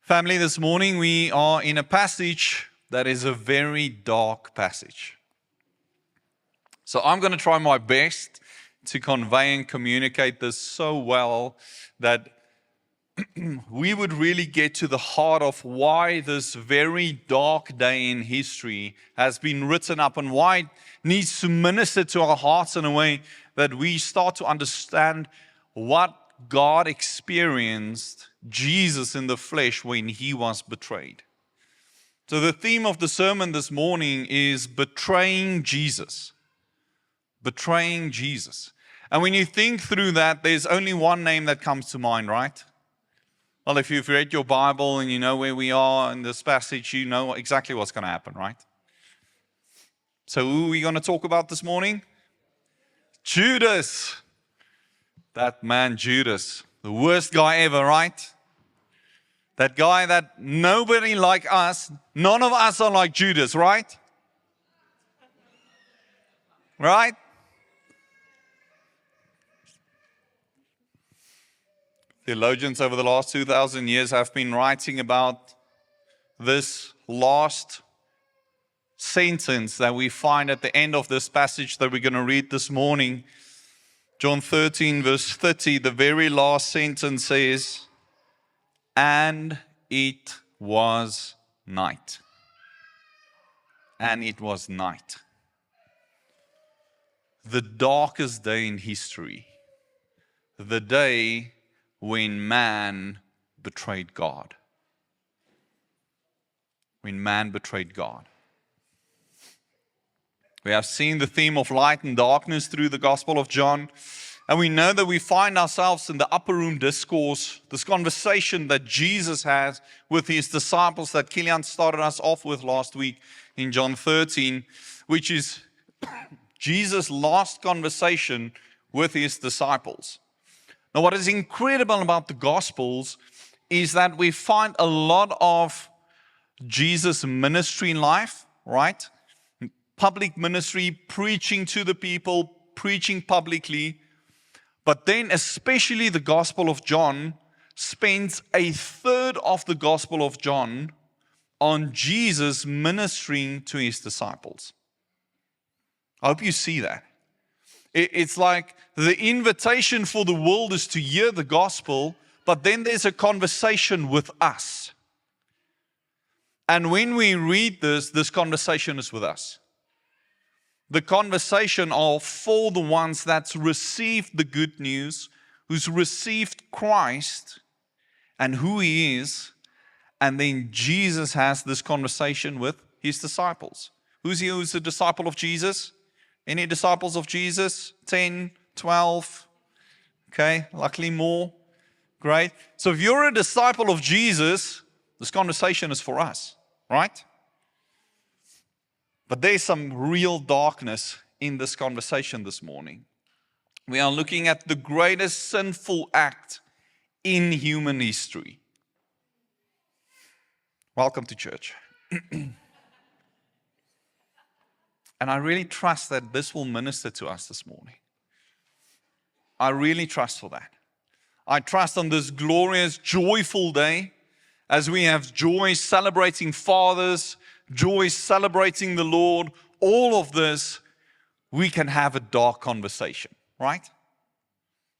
Family, this morning we are in a passage that is a very dark passage. So I'm going to try my best to convey and communicate this so well that we would really get to the heart of why this very dark day in history has been written up and why it needs to minister to our hearts in a way that we start to understand what God experienced Jesus in the flesh when he was betrayed. So the theme of the sermon this morning is betraying Jesus. Betraying Jesus. And when you think through that, there's only one name that comes to mind, right? Well, if you've read your Bible and you know where we are in this passage, you know exactly what's going to happen, right? So who are we going to talk about this morning? Judas. That man Judas. The worst guy ever, right? That guy that nobody like us, none of us are like Judas, right? Right? Theologians over the last 2,000 years have been writing about this last sentence that we find at the end of this passage that we're going to read this morning. John 13 verse 30, the very last sentence says, "And it was night." And it was night. The darkest day in history. The day when man betrayed God. When man betrayed God. We have seen the theme of light and darkness through the Gospel of John. And we know that we find ourselves in the upper room discourse, this conversation that Jesus has with his disciples that Kilian started us off with last week in John 13, which is Jesus' last conversation with his disciples. Now, what is incredible about the Gospels is that we find a lot of Jesus' ministry in life, right? Public ministry, preaching to the people, preaching publicly. But then especially the Gospel of John spends a third of the Gospel of John on Jesus ministering to his disciples. I hope you see that. It's like the invitation for the world is to hear the gospel, but then there's a conversation with us. And when we read this conversation is with us. The conversation are for the ones that's received the good news, who's received Christ and who he is, and then Jesus has this conversation with his disciples. Who's a disciple of Jesus? Any disciples of Jesus? 10, 12? Okay, luckily more. Great. So if you're a disciple of Jesus, this conversation is for us, right? But there's some real darkness in this conversation this morning. We are looking at the greatest sinful act in human history. Welcome to church. And I really trust that this will minister to us this morning. I really trust for that. I trust on this glorious, joyful day, as we have joy celebrating fathers, joy celebrating the Lord, all of this, we can have a dark conversation, right?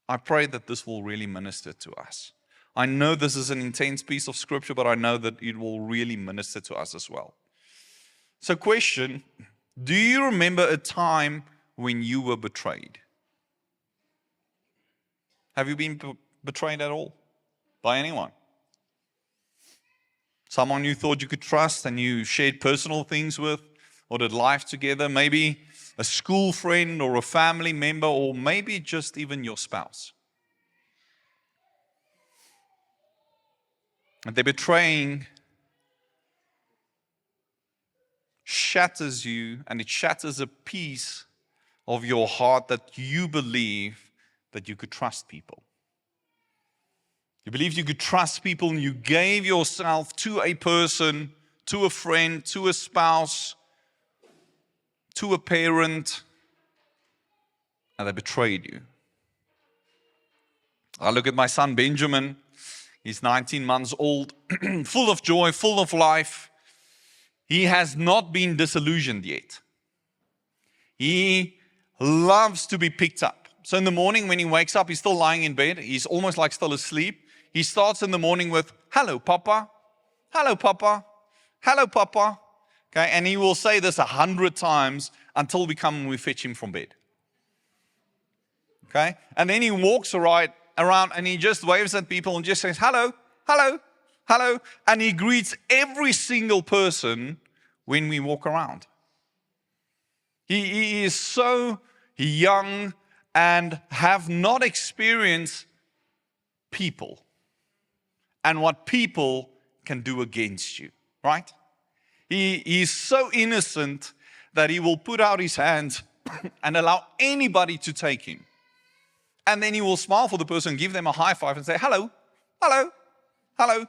I pray that this will really minister to us. I know this is an intense piece of scripture, but I know that it will really minister to us as well. So question, do you remember a time when you were betrayed? Have you been betrayed at all by anyone? Someone you thought you could trust and you shared personal things with or did life together, maybe a school friend or a family member or maybe just even your spouse. And their betraying shatters you, and it shatters a piece of your heart that you believe that you could trust people. You believed you could trust people and you gave yourself to a person, to a friend, to a spouse, to a parent, and they betrayed you. I look at my son Benjamin. He's 19 months old, full of joy, full of life. He has not been disillusioned yet. He loves to be picked up. So in the morning when he wakes up, he's still lying in bed. He's almost like still asleep. He starts in the morning with, "Hello, Papa. Hello, Papa. Hello, Papa." Okay, and he will say this 100 times until we come and we fetch him from bed. Okay, and then he walks around and he just waves at people and just says, "Hello, hello, hello." And he greets every single person when we walk around. He is so young and have not experienced people and what people can do against you, right? He is so innocent that he will put out his hands and allow anybody to take him. And then he will smile for the person, give them a high five and say, "Hello, hello, hello."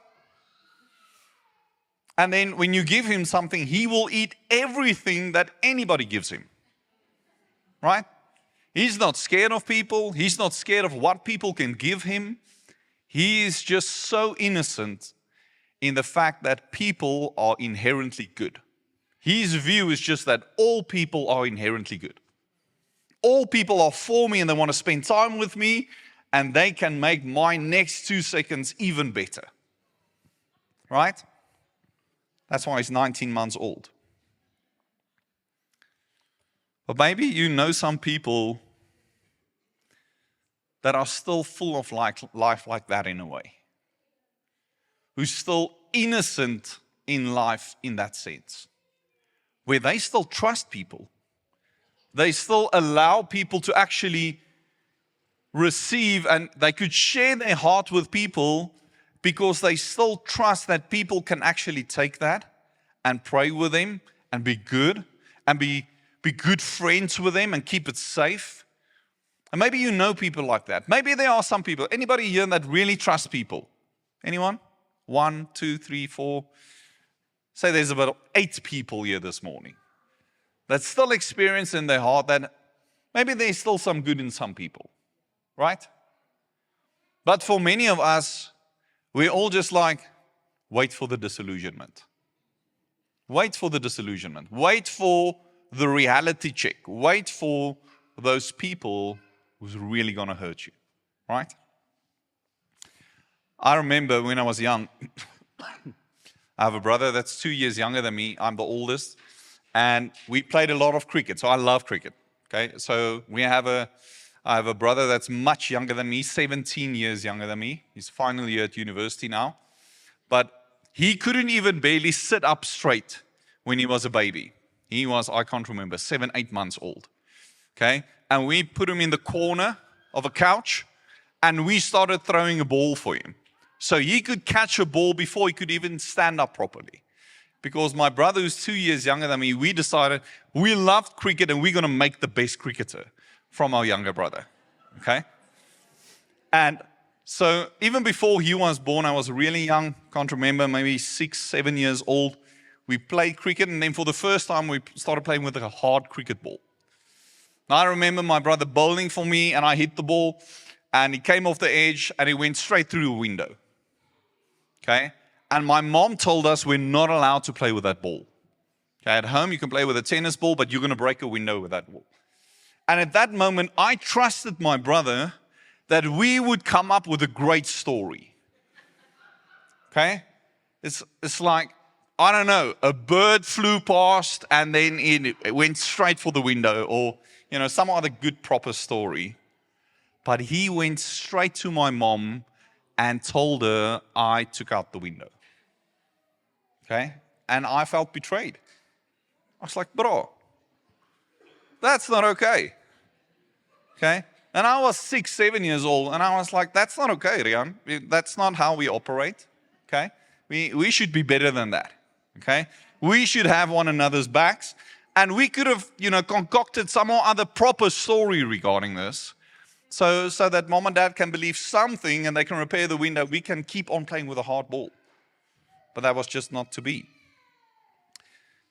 And then when you give him something, he will eat everything that anybody gives him, right? He's not scared of people. He's not scared of what people can give him. He is just so innocent in the fact that people are inherently good. His view is just that all people are inherently good. All people are for me and they want to spend time with me, and they can make my next 2 seconds even better. Right? That's why he's 19 months old. But maybe you know some people that are still full of life like that in a way. Who's still innocent in life in that sense. Where they still trust people. They still allow people to actually receive, and they could share their heart with people because they still trust that people can actually take that and pray with them and be good and be good friends with them and keep it safe. And maybe you know people like that. Maybe there are some people. Anybody here that really trusts people? Anyone? 1, 2, 3, 4. Say there's about 8 people here this morning that still experience in their heart that maybe there's still some good in some people, right? But for many of us, we're all just like, wait for the disillusionment. Wait for the disillusionment. Wait for the reality check. Wait for those people who's really going to hurt you, right? I remember when I was young, I have a brother that's 2 years younger than me. I'm the oldest. And we played a lot of cricket, so I love cricket. Okay, so I have a brother that's much younger than me, 17 years younger than me. He's final year at university now. But he couldn't even barely sit up straight when he was a baby. He was, I can't remember, 7, 8 months old. Okay, and we put him in the corner of a couch, and we started throwing a ball for him. So he could catch a ball before he could even stand up properly. Because my brother, who's 2 years younger than me, we decided we loved cricket and we're going to make the best cricketer from our younger brother. Okay? And so even before he was born, I was really young, can't remember, maybe 6, 7 years old. We played cricket, and then for the first time we started playing with a hard cricket ball. Now I remember my brother bowling for me, and I hit the ball, and he came off the edge and he went straight through the window. Okay? And my mom told us we're not allowed to play with that ball. Okay, at home you can play with a tennis ball, but you're going to break a window with that ball. And at that moment, I trusted my brother that we would come up with a great story. Okay? It's like, I don't know, a bird flew past and then it went straight for the window, or some other good proper story. But he went straight to my mom and told her I took out the window. Okay? And I felt betrayed. I was like, bro, that's not okay. Okay? And I was 6, 7 years old, and I was like, that's not okay, Rian. That's not how we operate. Okay? We should be better than that. Okay? We should have one another's backs. And we could have, concocted some or other proper story regarding this. So that mom and dad can believe something and they can repair the window. We can keep on playing with a hard ball. But that was just not to be.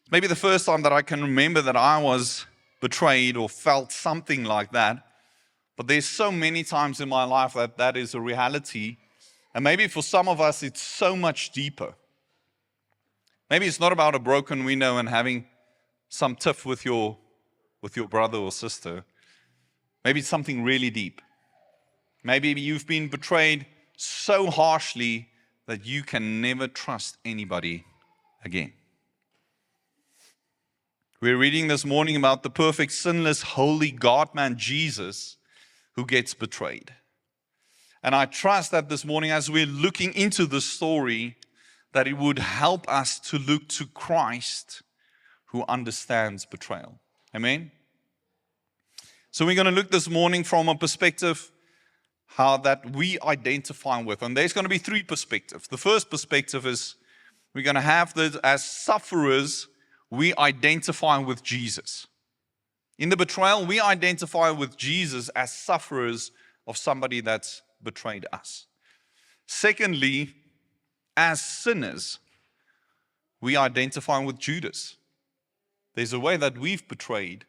Maybe the first time that I can remember that I was betrayed or felt something like that. But there's so many times in my life that is a reality. And maybe for some of us, it's so much deeper. Maybe it's not about a broken window and having some tiff with your brother or sister. Maybe it's something really deep. Maybe you've been betrayed so harshly that you can never trust anybody again. We're reading this morning about the perfect, sinless, holy God-man Jesus who gets betrayed. And I trust that this morning, as we're looking into the story, that it would help us to look to Christ who understands betrayal. Amen? So we're going to look this morning from a perspective how that we identify with. And there's going to be three perspectives. The first perspective is we're going to have this as sufferers, we identify with Jesus. In the betrayal, we identify with Jesus as sufferers of somebody that's betrayed us. Secondly, as sinners, we identify with Judas. There's a way that we've betrayed,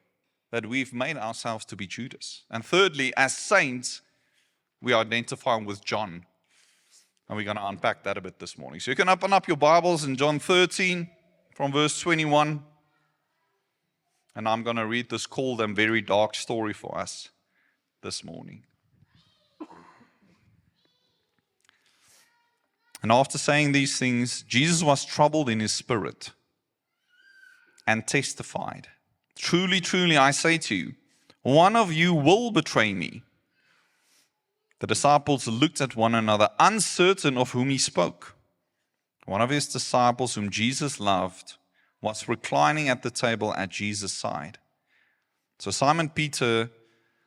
that we've made ourselves to be Judas. And thirdly, as saints, we identify with John. And we're going to unpack that a bit this morning. So you can open up your Bibles in John 13 from verse 21. And I'm going to read this cold and very dark story for us this morning. And after saying these things, Jesus was troubled in his spirit and testified, "Truly, truly, I say to you, one of you will betray me." The disciples looked at one another, uncertain of whom he spoke. One of his disciples, whom Jesus loved, was reclining at the table at Jesus' side. So Simon Peter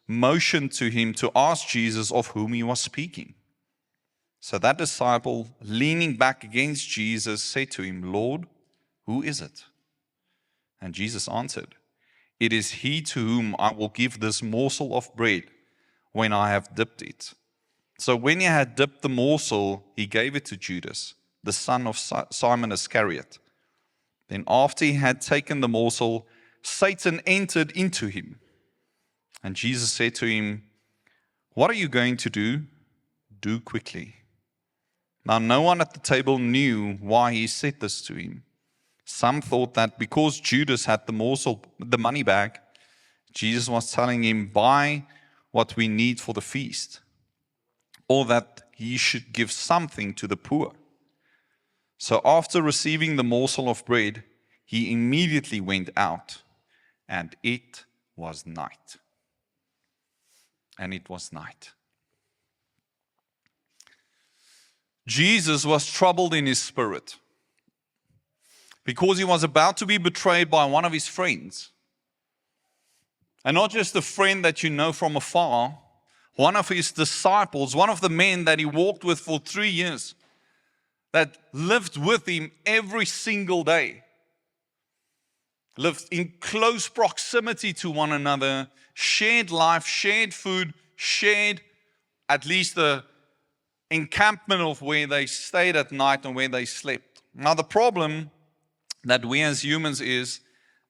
motioned to him to ask Jesus of whom he was speaking. So that disciple, leaning back against Jesus, said to him, "Lord, who is it?" And Jesus answered, "It is he to whom I will give this morsel of bread when I have dipped it." So when he had dipped the morsel, he gave it to Judas, the son of Simon Iscariot. Then after he had taken the morsel, Satan entered into him. And Jesus said to him, "What are you going to do? Do quickly." Now no one at the table knew why he said this to him. Some thought that because Judas had the morsel, the money bag, Jesus was telling him, "Buy what we need for the feast," or that he should give something to the poor. So after receiving the morsel of bread, he immediately went out, and it was night. And it was night. Jesus was troubled in his spirit because he was about to be betrayed by one of his friends. And not just a friend that you know from afar, one of his disciples, one of the men that he walked with for 3 years, that lived with him every single day, lived in close proximity to one another, shared life, shared food, shared at least the encampment of where they stayed at night and where they slept. Now the problem that we as humans is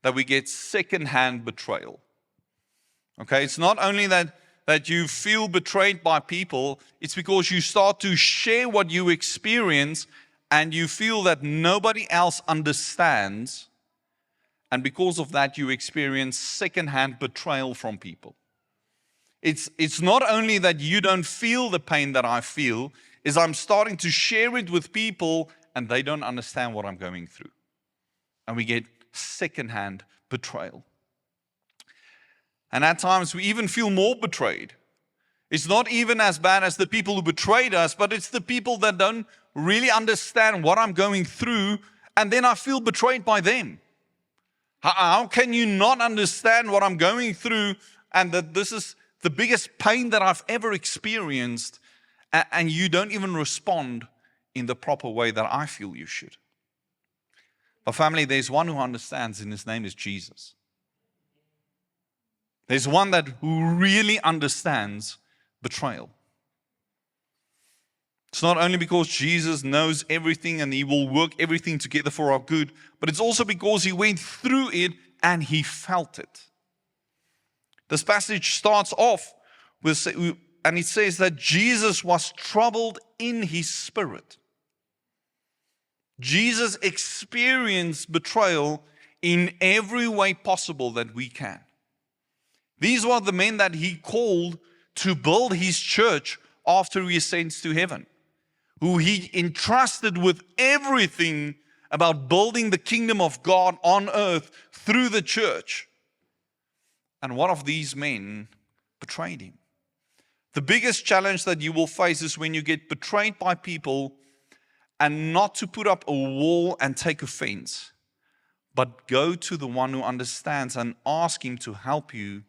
that we get second-hand betrayal. Okay, it's not only that you feel betrayed by people, it's because you start to share what you experience and you feel that nobody else understands, and because of that you experience second-hand betrayal from people. It's not only that you don't feel the pain that I feel, is I'm starting to share it with people and they don't understand what I'm going through. And we get second-hand betrayal. And at times we even feel more betrayed. It's not even as bad as the people who betrayed us, but it's the people that don't really understand what I'm going through, and then I feel betrayed by them. How can you not understand what I'm going through and that this is the biggest pain that I've ever experienced, and you don't even respond in the proper way that I feel you should? But family, there's one who understands, and his name is Jesus. There's one who really understands betrayal. It's not only because Jesus knows everything and he will work everything together for our good, but it's also because he went through it and he felt it. This passage starts off with and it says that Jesus was troubled in his spirit. Jesus experienced betrayal in every way possible that we can. These were the men that he called to build his church after he ascends to heaven, who he entrusted with everything about building the kingdom of God on earth through the church. And one of these men betrayed him. The biggest challenge that you will face is when you get betrayed by people, and not to put up a wall and take offense, but go to the one who understands and ask him to help you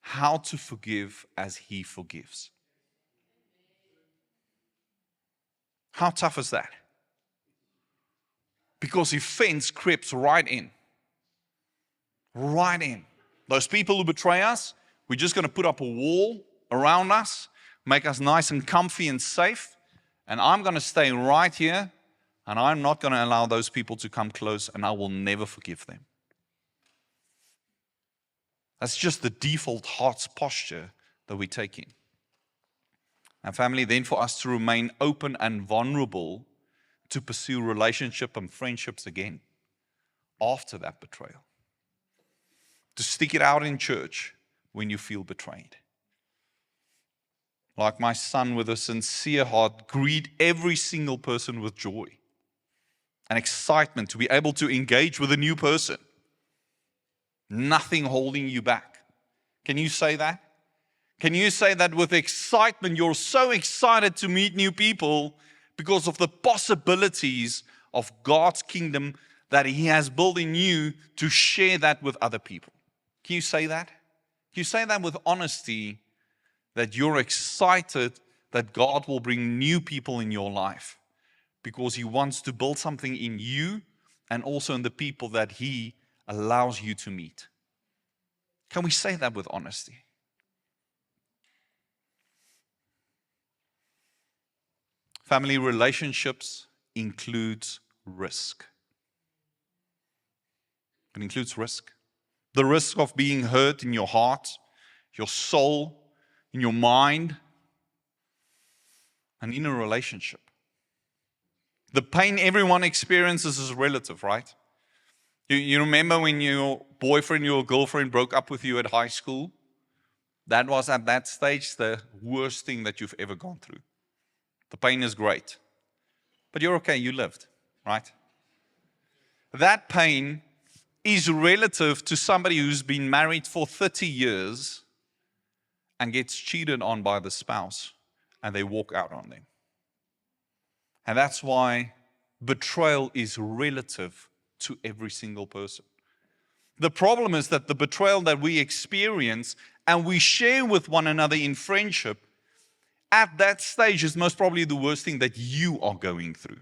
how to forgive as he forgives. How tough is that? Because offense creeps right in. Right in. Those people who betray us, we're just going to put up a wall around us, make us nice and comfy and safe, and I'm going to stay right here, and I'm not going to allow those people to come close, and I will never forgive them. That's just the default heart's posture that we take in. And family, then for us to remain open and vulnerable to pursue relationship and friendships again after that betrayal. To stick it out in church when you feel betrayed. Like my son, with a sincere heart, greet every single person with joy and excitement to be able to engage with a new person. Nothing holding you back. Can you say that? Can you say that with excitement? You're so excited to meet new people because of the possibilities of God's kingdom that He has built in you to share that with other people. Can you say that? Can you say that with honesty, that you're excited that God will bring new people in your life because He wants to build something in you and also in the people that He allows you to meet? Can we say that with honesty? Family relationships includes risk. It includes risk. The risk of being hurt in your heart, your soul, in your mind, and in a relationship. The pain everyone experiences is relative, right? You remember when your boyfriend, your girlfriend broke up with you at high school? That was at that stage the worst thing that you've ever gone through. The pain is great. But you're okay, you lived, right? That pain is relative to somebody who's been married for 30 years and gets cheated on by the spouse and they walk out on them. And that's why betrayal is relative to every single person. The problem is that the betrayal that we experience and we share with one another in friendship at that stage is most probably the worst thing that you are going through.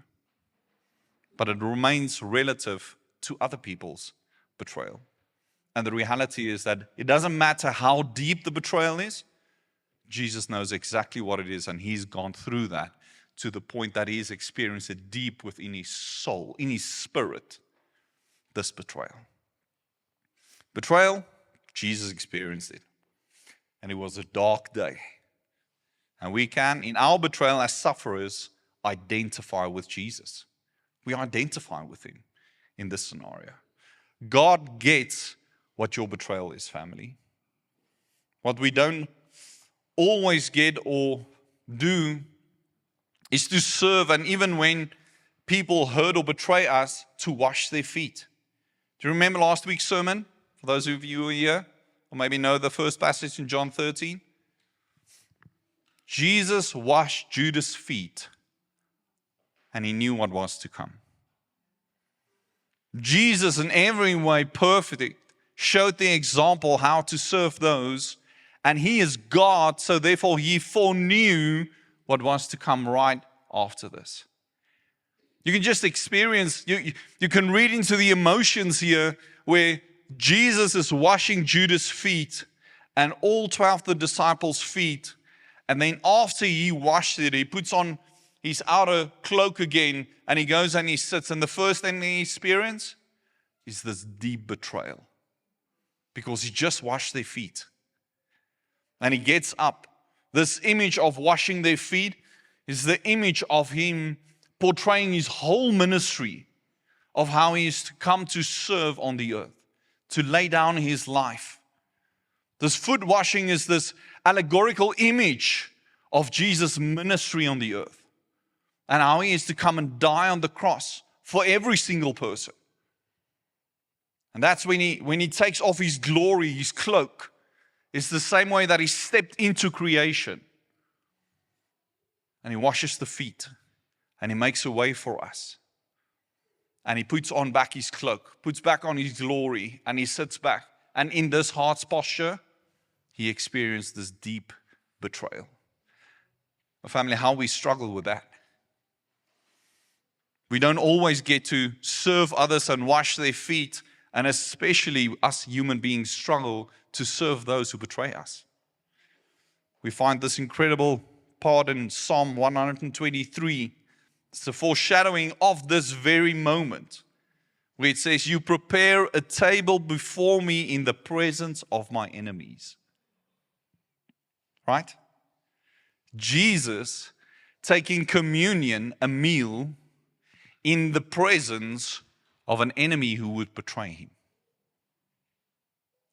But it remains relative to other people's betrayal. And the reality is that it doesn't matter how deep the betrayal is, Jesus knows exactly what it is, and He's gone through that to the point that He's experienced it deep within His soul, in His spirit, this betrayal. Betrayal, Jesus experienced it. And it was a dark day. And we can, in our betrayal as sufferers, identify with Jesus. We identify with Him in this scenario. God gets what your betrayal is, family. What we don't always get or do is to serve, and even when people hurt or betray us, to wash their feet. Do you remember last week's sermon? For those of you who are here, or maybe know the first passage in John 13. Jesus washed Judas' feet, and He knew what was to come. Jesus, in every way perfect, showed the example how to serve those, and He is God, so therefore He foreknew what was to come right after this. You can just experience, you can read into the emotions here where Jesus is washing Judas' feet and all 12 of the disciples' feet. And then after He washed it, He puts on His outer cloak again and He goes and He sits. And the first thing He experiences is this deep betrayal because He just washed their feet. And He gets up This image of washing their feet is the image of him portraying his whole ministry of how he is to come to serve on the earth, to lay down his life. This foot washing is this allegorical image of Jesus' ministry on the earth and how he is to come and die on the cross for every single person. And that's when he takes off his glory, his cloak. It's the same way that he stepped into creation. And he washes the feet. And he makes a way for us. And he puts on back his cloak, puts back on his glory, and he sits back. And in this heart's posture, he experienced this deep betrayal. My family, how we struggle with that. We don't always get to serve others and wash their feet. And especially us human beings struggle to serve those who betray us. We find this incredible part in Psalm 123. It's a foreshadowing of this very moment where it says, "You prepare a table before me in the presence of my enemies." Right? Jesus taking communion, a meal, in the presence of an enemy who would betray him.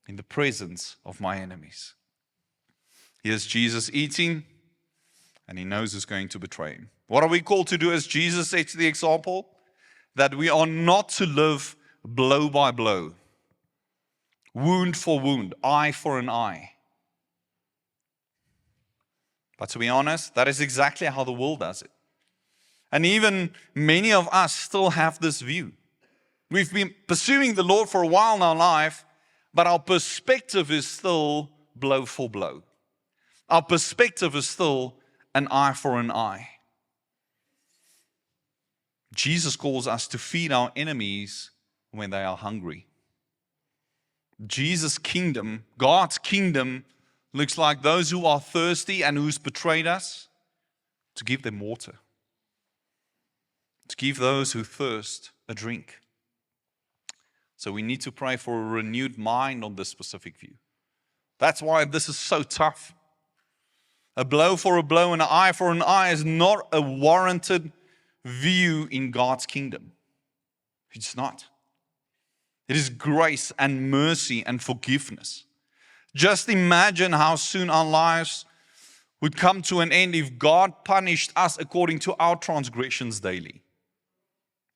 In the presence of my enemies. Here's Jesus eating, and he knows who's going to betray him. What are we called to do as Jesus sets the example? That we are not to live blow by blow, wound for wound, eye for an eye. But to be honest, that is exactly how the world does it. And even many of us still have this view. We've been pursuing the Lord for a while in our life, but our perspective is still blow for blow. Our perspective is still an eye for an eye. Jesus calls us to feed our enemies when they are hungry. Jesus' kingdom, God's kingdom, looks like those who are thirsty and who's betrayed us, to give them water. To give those who thirst a drink. So we need to pray for a renewed mind on this specific view. That's why this is so tough. A blow for a blow and an eye for an eye is not a warranted view in God's kingdom. It's not. It is grace and mercy and forgiveness. Just imagine how soon our lives would come to an end if God punished us according to our transgressions daily.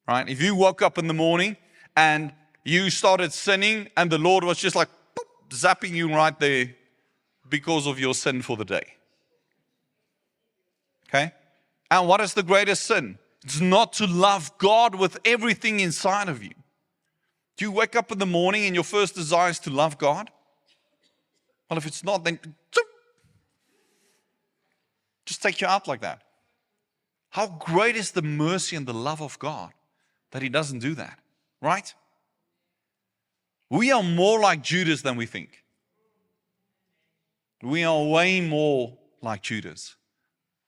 Right? If you woke up in the morning and you started sinning and the Lord was just like boop, zapping you right there because of your sin for the day. Okay? And what is the greatest sin? It's not to love God with everything inside of you. Do you wake up in the morning and your first desire is to love God? Well, if it's not, then just take you out like that. How great is the mercy and the love of God that He doesn't do that, right? We are more like Judas than we think. We are way more like Judas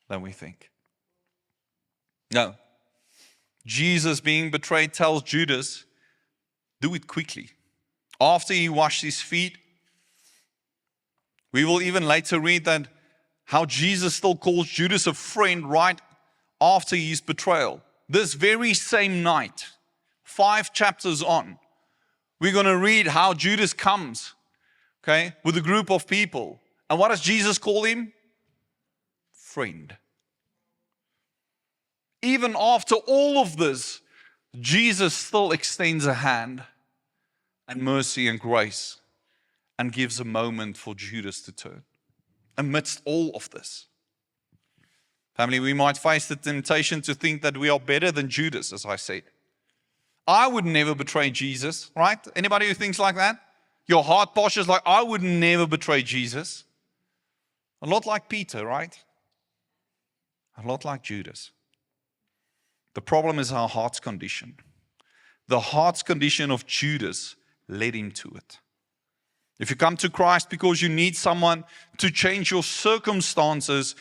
than we think. No. Jesus being betrayed tells Judas, do it quickly. After he washed his feet, we will even later read that how Jesus still calls Judas a friend right after his betrayal. This very same night, 5 chapters on, we're going to read how Judas comes, okay, with a group of people. And what does Jesus call him? Friend. Even after all of this, Jesus still extends a hand and mercy and grace and gives a moment for Judas to turn amidst all of this. Family, we might face the temptation to think that we are better than Judas, as I said. I would never betray Jesus, right? Anybody who thinks like that? Your heart posture is like, I would never betray Jesus. A lot like Peter, right? A lot like Judas. The problem is our heart's condition. The heart's condition of Judas led him to it. If you come to Christ because you need someone to change your circumstances,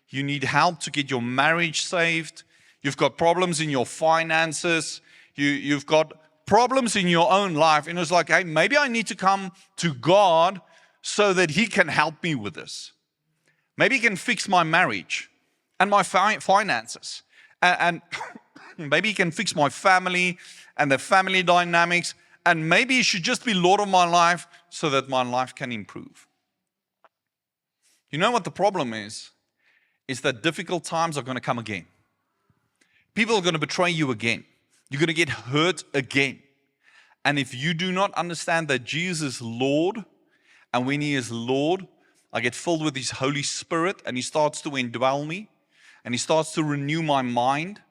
you need help to get your marriage saved, you've got problems in your finances, you've got problems in your own life, and it's like, hey, maybe I need to come to God so that He can help me with this. Maybe he can fix my marriage and my finances. And maybe he can fix my family and the family dynamics. And maybe he should just be Lord of my life so that my life can improve. You know what the problem is? Is that difficult times are going to come again. People are going to betray you again. You're going to get hurt again. And if you do not understand that Jesus is Lord, and when He is Lord, I get filled with His Holy Spirit, and He starts to indwell me, and He starts to renew my mind.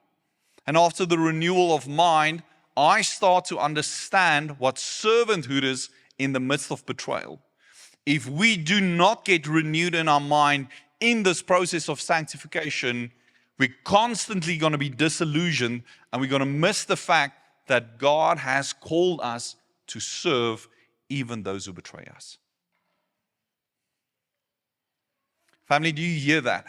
And after the renewal of mind, I start to understand what servanthood is in the midst of betrayal. If we do not get renewed in our mind in this process of sanctification, we're constantly going to be disillusioned, and we're going to miss the fact that God has called us to serve even those who betray us. Family, do you hear that?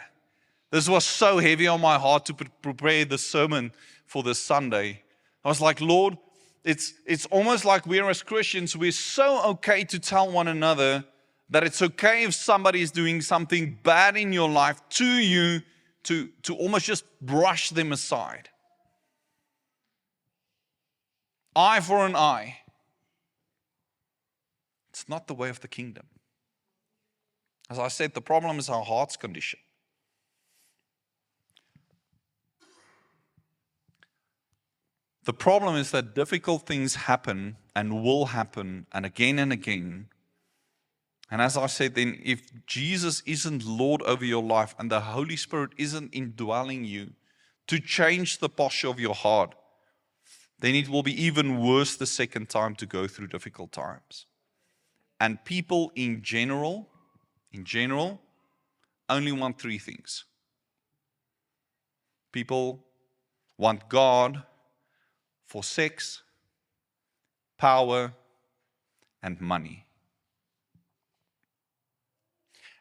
This was so heavy on my heart to prepare the sermon for this Sunday. I was like, Lord, it's almost like we're as Christians, we're so okay to tell one another that it's okay if somebody is doing something bad in your life to you, to almost just brush them aside. Eye for an eye. It's not the way of the kingdom. As I said, the problem is our heart's condition. The problem is that difficult things happen and will happen and again. And as I said then, if Jesus isn't Lord over your life and the Holy Spirit isn't indwelling you to change the posture of your heart, then it will be even worse the second time to go through difficult times. And people in general, only want three things. People want God for sex, power, and money.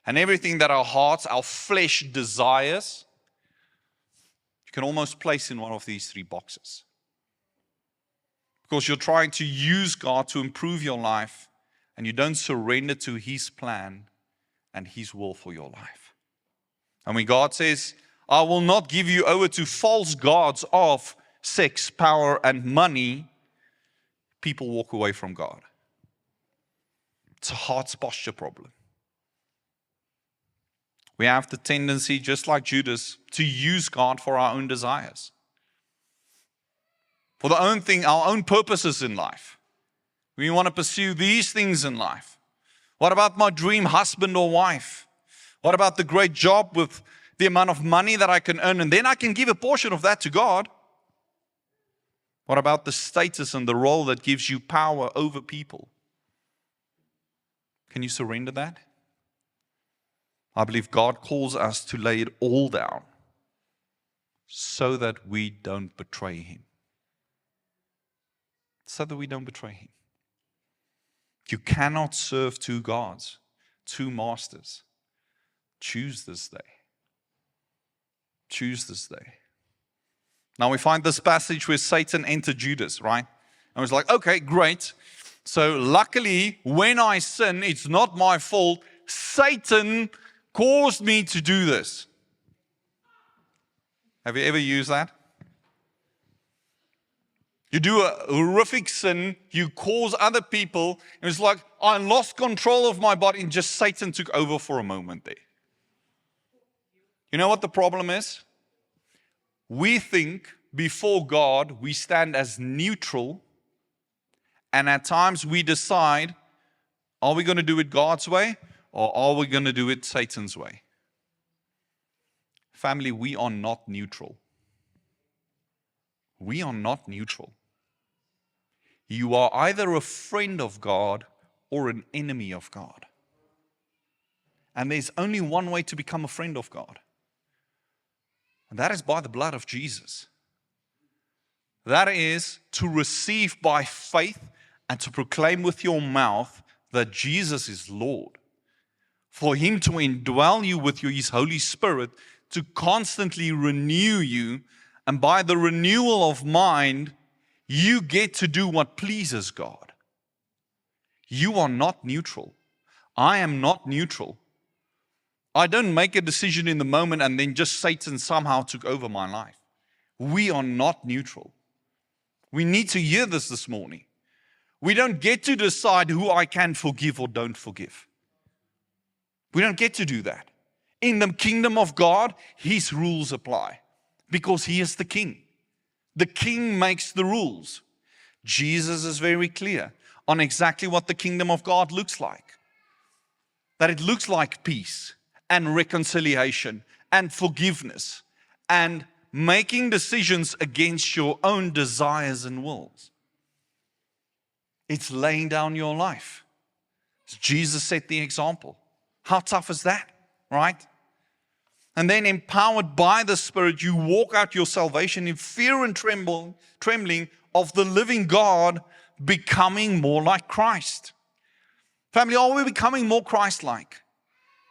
And everything that our hearts, our flesh desires, you can almost place in one of these three boxes. Because you're trying to use God to improve your life, and you don't surrender to His plan and His will for your life. And when God says, I will not give you over to false gods of sex, power, and money, people walk away from God. It's a heart's posture problem. We have the tendency, just like Judas, to use God for our own desires. For the own thing, our own purposes in life. We want to pursue these things in life. What about my dream husband or wife? What about the great job with the amount of money that I can earn? And then I can give a portion of that to God. What about the status and the role that gives you power over people? Can you surrender that? I believe God calls us to lay it all down so that we don't betray Him. So that we don't betray Him. You cannot serve two gods, two masters. Choose this day. Choose this day. Now we find this passage where Satan entered Judas, right? And was like, okay, great. So luckily, when I sin, it's not my fault. Satan caused me to do this. Have you ever used that? You do a horrific sin, you cause other people, and it's like, I lost control of my body, and just Satan took over for a moment there. You know what the problem is? We think before God we stand as neutral, and at times we decide, are we going to do it God's way, or are we going to do it Satan's way? Family, we are not neutral. We are not neutral. You are either a friend of God or an enemy of God. And there's only one way to become a friend of God. And that is by the blood of Jesus. That is to receive by faith and to proclaim with your mouth that Jesus is Lord. For Him to indwell you with His Holy Spirit, to constantly renew you, and by the renewal of mind, you get to do what pleases God. You are not neutral. I am not neutral. I don't make a decision in the moment and then just Satan somehow took over my life. We are not neutral. We need to hear this morning. We don't get to decide who I can forgive or don't forgive. We don't get to do that. In the kingdom of God, His rules apply because He is the king. The king makes the rules. Jesus is very clear on exactly what the kingdom of God looks like. That it looks like peace and reconciliation and forgiveness and making decisions against your own desires and wills. It's laying down your life. Jesus set the example. How tough is that, right? And then empowered by the Spirit, you walk out your salvation in fear and trembling of the living God, becoming more like Christ. Family, are we becoming more Christ-like?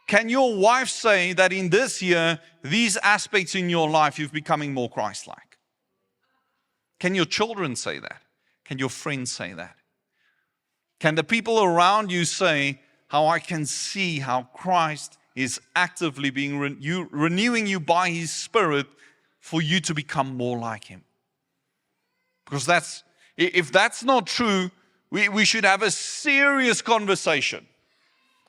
Can your wife say that in this year, these aspects in your life, you're becoming more Christ-like? Can your children say that? Can your friends say that? Can the people around you say how I can see how Christ is actively being renewing you by His Spirit for you to become more like Him? Because if that's not true, we should have a serious conversation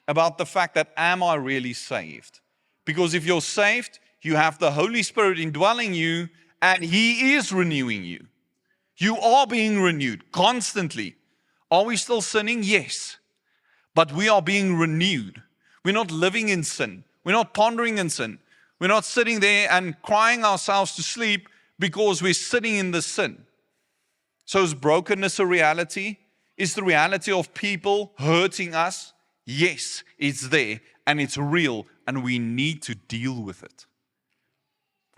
about the fact that, am I really saved? Because if you're saved, you have the Holy Spirit indwelling you and He is renewing you. You are being renewed constantly. Are we still sinning? Yes. But we are being renewed. We're not living in sin. We're not pondering in sin. We're not sitting there and crying ourselves to sleep because we're sitting in the sin. So is brokenness a reality? Is the reality of people hurting us? Yes, it's there and it's real and we need to deal with it.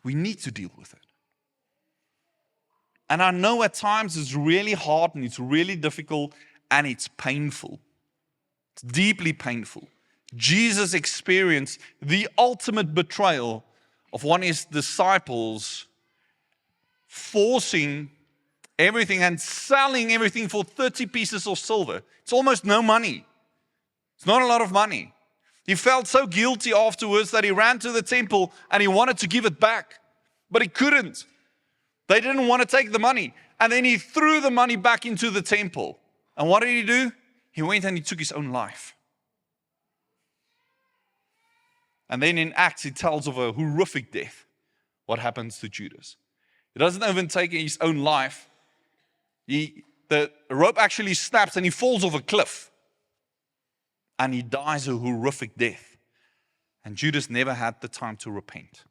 We need to deal with it. And I know at times it's really hard and it's really difficult and it's painful. It's deeply painful. Jesus experienced the ultimate betrayal of one of His disciples, forcing everything and selling everything for 30 pieces of silver. It's almost no money. It's not a lot of money. He felt so guilty afterwards that he ran to the temple and he wanted to give it back, but he couldn't. They didn't want to take the money. And then he threw the money back into the temple. And what did he do? He went and he took his own life. And then in Acts, it tells of a horrific death. What happens to Judas? He doesn't even take his own life. The rope actually snaps and he falls off a cliff. And he dies a horrific death. And Judas never had the time to repent.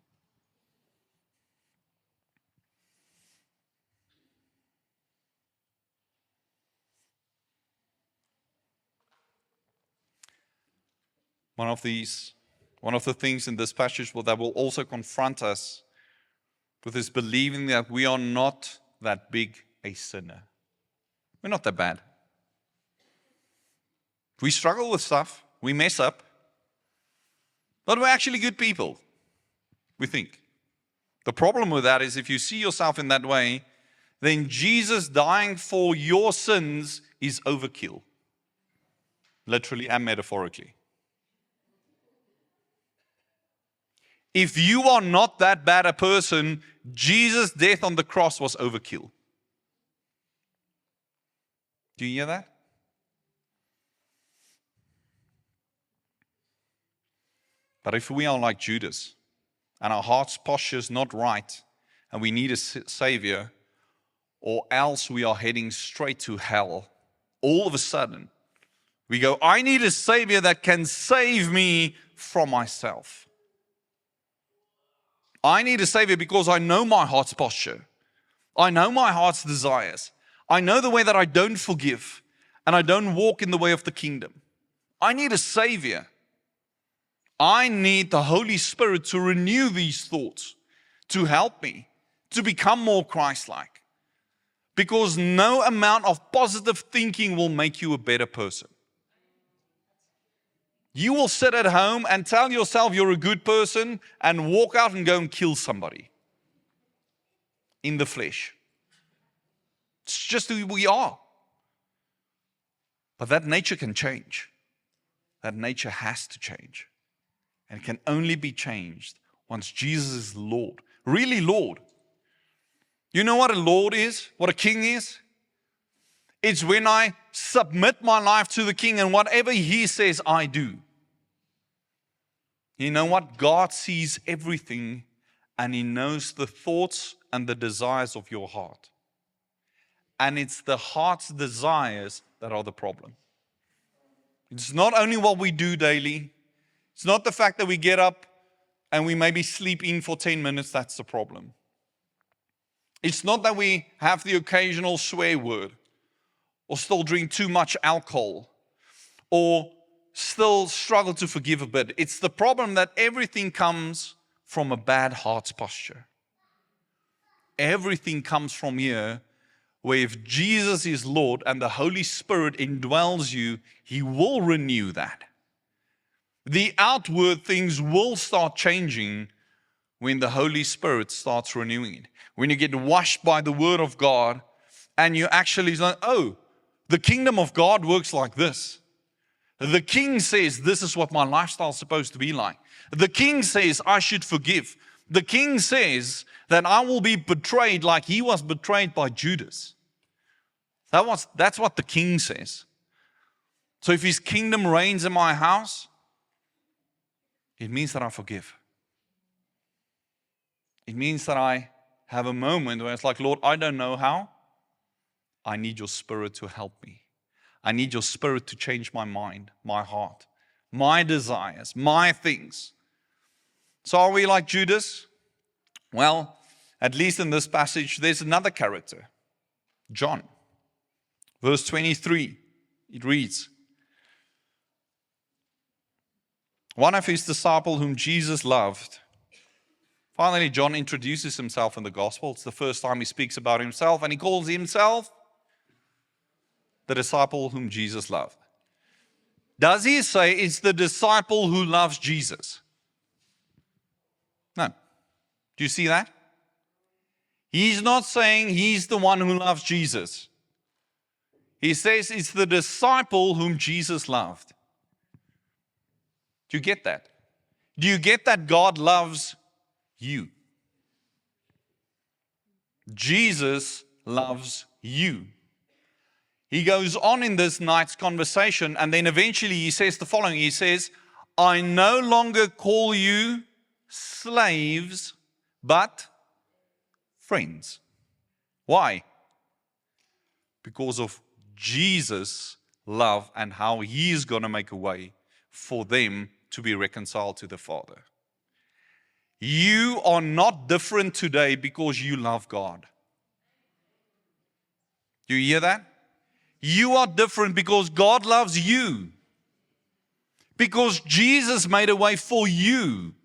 One of the things in this passage that will also confront us with is believing that we are not that big a sinner. We're not that bad. We struggle with stuff. We mess up. But we're actually good people, we think. The problem with that is if you see yourself in that way, then Jesus dying for your sins is overkill. Literally and metaphorically. If you are not that bad a person, Jesus' death on the cross was overkill. Do you hear that? But if we are like Judas, and our heart's posture is not right, and we need a Savior, or else we are heading straight to hell, all of a sudden, we go, I need a Savior that can save me from myself. I need a Savior because I know my heart's posture. I know my heart's desires. I know the way that I don't forgive and I don't walk in the way of the kingdom. I need a Savior. I need the Holy Spirit to renew these thoughts, to help me to become more Christ-like. Because no amount of positive thinking will make you a better person. You will sit at home and tell yourself you're a good person and walk out and go and kill somebody in the flesh. It's just who we are. But that nature can change. That nature has to change. And it can only be changed once Jesus is Lord. Really Lord. You know what a Lord is? What a king is? It's when I submit my life to the king and whatever he says, I do. You know what? God sees everything and he knows the thoughts and the desires of your heart. And it's the heart's desires that are the problem. It's not only what we do daily. It's not the fact that we get up and we maybe sleep in for 10 minutes. That's the problem. It's not that we have the occasional swear word or still drink too much alcohol or still struggle to forgive a bit. It's the problem that everything comes from a bad heart's posture. Everything comes from here, where if Jesus is Lord and the Holy Spirit indwells you, He will renew that. The outward things will start changing when the Holy Spirit starts renewing it. When you get washed by the Word of God and you actually say, oh, the kingdom of God works like this. The king says this is what my lifestyle is supposed to be like. The king says I should forgive. The king says that I will be betrayed like he was betrayed by Judas. That's what the king says. So if his kingdom reigns in my house, it means that I forgive. It means that I have a moment where it's like, Lord, I don't know how. I need your Spirit to help me. I need your Spirit to change my mind, my heart, my desires, my things. So are we like Judas? Well, at least in this passage, there's another character, John. Verse 23, it reads, one of his disciples whom Jesus loved. Finally, John introduces himself in the gospel. It's the first time he speaks about himself, and he calls himself the disciple whom Jesus loved. Does he say it's the disciple who loves Jesus? No. Do you see that? He's not saying he's the one who loves Jesus. He says it's the disciple whom Jesus loved. Do you get that? Do you get that God loves you? Jesus loves you. He goes on in this night's conversation, and then eventually he says the following. He says, I no longer call you slaves, but friends. Why? Because of Jesus' love and how he is going to make a way for them to be reconciled to the Father. You are not different today because you love God. Do you hear that? You are different because God loves you. Because Jesus made a way for you.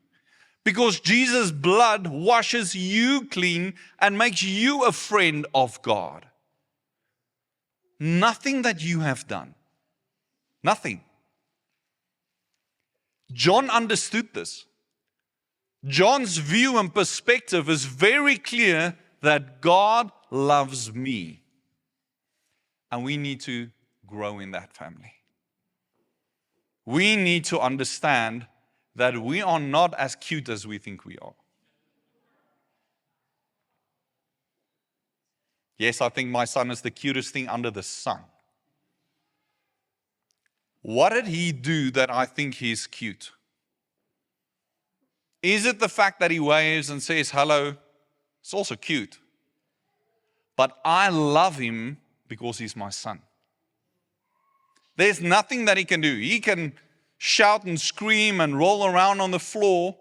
Because Jesus' blood washes you clean and makes you a friend of God. Nothing that you have done. Nothing. John understood this. John's view and perspective is very clear that God loves me. And we need to grow in that family. We need to understand that we are not as cute as we think we are. Yes, I think my son is the cutest thing under the sun. What did he do that I think he's cute? Is it the fact that he waves and says hello? It's also cute. But I love him because he's my son. There's nothing that he can do. He can shout and scream and roll around on the floor,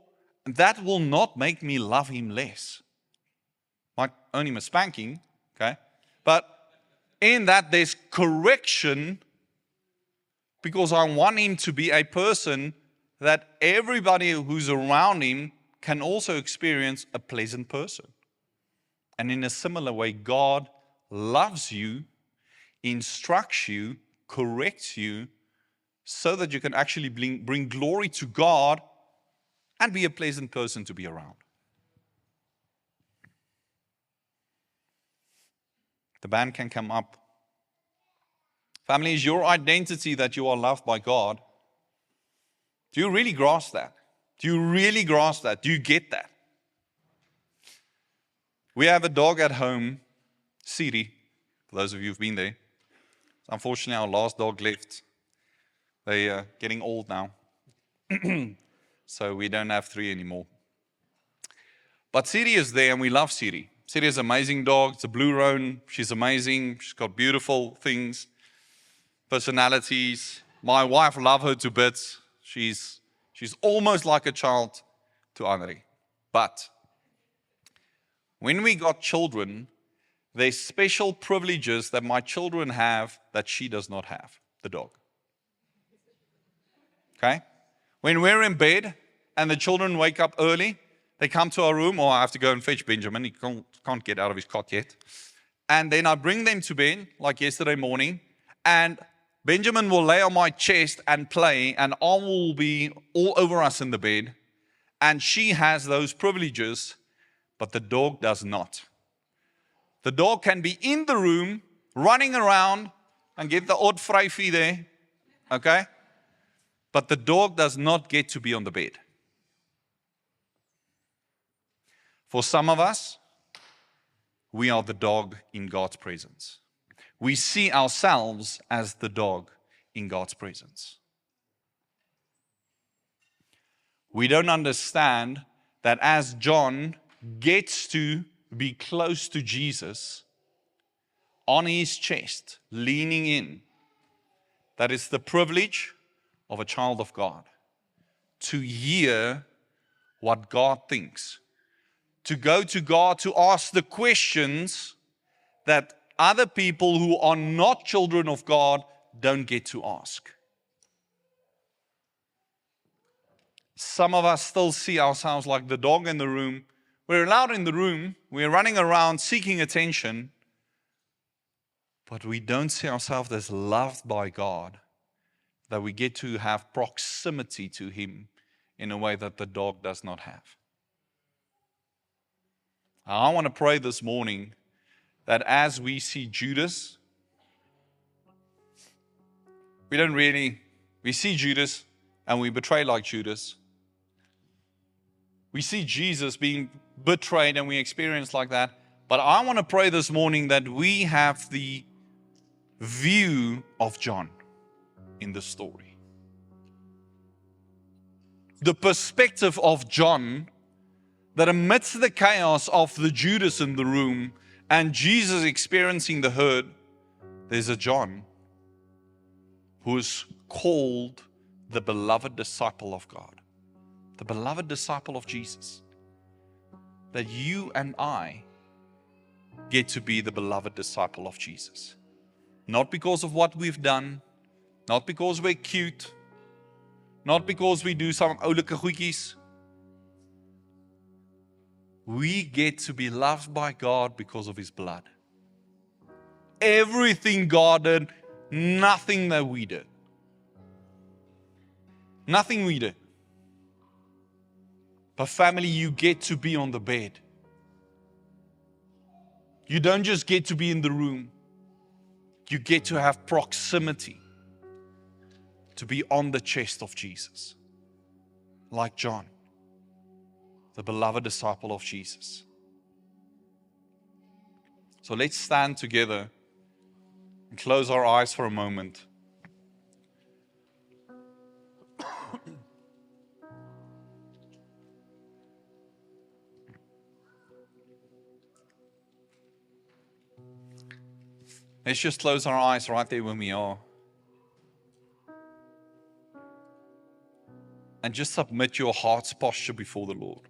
and that will not make me love him less. Might earn him a spanking, okay? But in that there's correction, because I want him to be a person that everybody who's around him can also experience a pleasant person. And in a similar way, God loves you, instructs you, corrects you, so that you can actually bring glory to God and be a pleasant person to be around. The band can come up. Family, is your identity that you are loved by God? Do you really grasp that? Do you really grasp that? Do you get that? We have a dog at home, Siri, for those of you who've been there. Unfortunately, our last dog left. They're getting old now. So we don't have 3 anymore. But Siri is there, and we love Siri. Siri is an amazing dog. It's a blue roan. She's amazing. She's got beautiful things, personalities. My wife loves her to bits. She's almost like a child to Henri. But when we got children, there's special privileges that my children have that she does not have, the dog. Okay? When we're in bed and the children wake up early, they come to our room, or I have to go and fetch Benjamin. He can't get out of his cot yet. And then I bring them to bed, like yesterday morning, and Benjamin will lay on my chest and play, and I will be all over us in the bed. And she has those privileges, but the dog does not. The dog can be in the room, running around, and get the odd vryfie there, okay? But the dog does not get to be on the bed. For some of us, we are the dog in God's presence. We see ourselves as the dog in God's presence. We don't understand that as John gets to be close to Jesus, on his chest, leaning in, that is the privilege of a child of God, to hear what God thinks, to go to God to ask the questions that other people who are not children of God don't get to ask. Some of us still see ourselves like the dog in the room. We're allowed in the room, we're running around seeking attention, but we don't see ourselves as loved by God, that we get to have proximity to Him in a way that the dog does not have. I want to pray this morning that as we see Judas, we see Judas and we betray like Judas. We see Jesus being betrayed and we experience like that. But I want to pray this morning that we have the view of John in the story. The perspective of John, that amidst the chaos of the Judas in the room and Jesus experiencing the hurt, there's a John who is called the beloved disciple of God, the beloved disciple of Jesus. That you and I get to be the beloved disciple of Jesus. Not because of what we've done, not because we're cute, not because we do some oulike goedjies. We get to be loved by God because of His blood. Everything God did, nothing that we did. Nothing we did. But family, you get to be on the bed. You don't just get to be in the room. You get to have proximity to be on the chest of Jesus. Like John, the beloved disciple of Jesus. So let's stand together and close our eyes for a moment. Let's just close our eyes right there when we are. And just submit your heart's posture before the Lord.